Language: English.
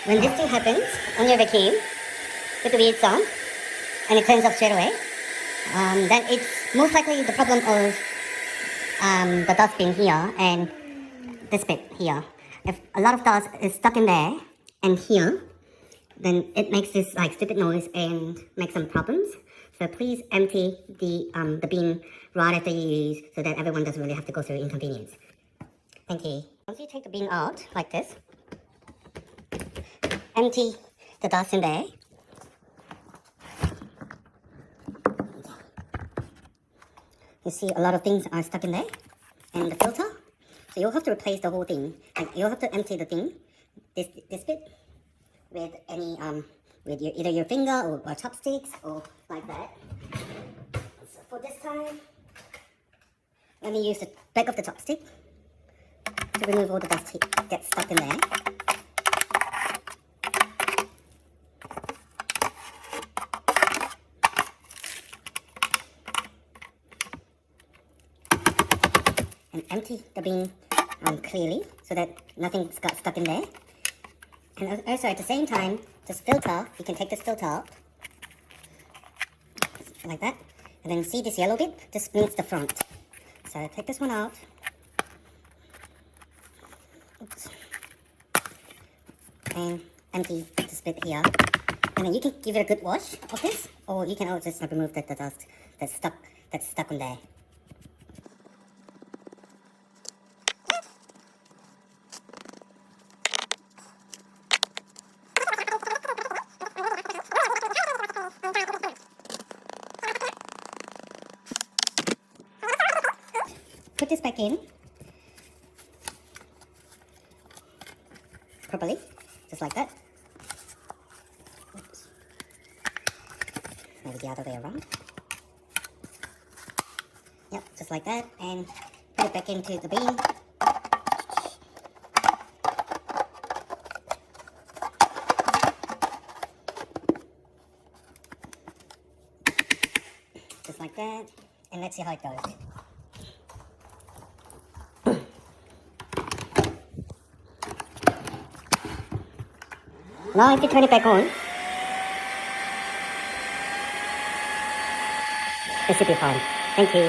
When this thing happens on your vacuum with the weird sound and it turns off straight away, then it's most likely the problem of the dustbin here and this bit here. If a lot of dust is stuck in there and here, then it makes this like stupid noise and makes some problems. So please empty the bin right after you use so that everyone doesn't really have to go through inconvenience. Thank you. Once you take the bin out like this, empty the dust in there. You see a lot of things are stuck in there and the filter. So you'll have to replace the whole thing. Like you'll have to empty the thing, this bit, with any with either your finger or chopsticks or like that. So for this time, let me use the back of the chopstick to remove all the dust that gets stuck in there. And empty the bin clearly so that nothing's got stuck in there. And also at the same time, this filter, you can take this filter out like that, and then see this yellow bit. This means the front. So take this one out. Oops. And empty this bit here. And then you can give it a good wash of this, or you can also just remove the dust that's stuck on there. Put this back in properly, just like that. Oops. Maybe the other way around. Yep, just like that, and put it back into the bin. Just like that, and let's see how it goes. Now if you turn it back on, it should be fine. Thank you.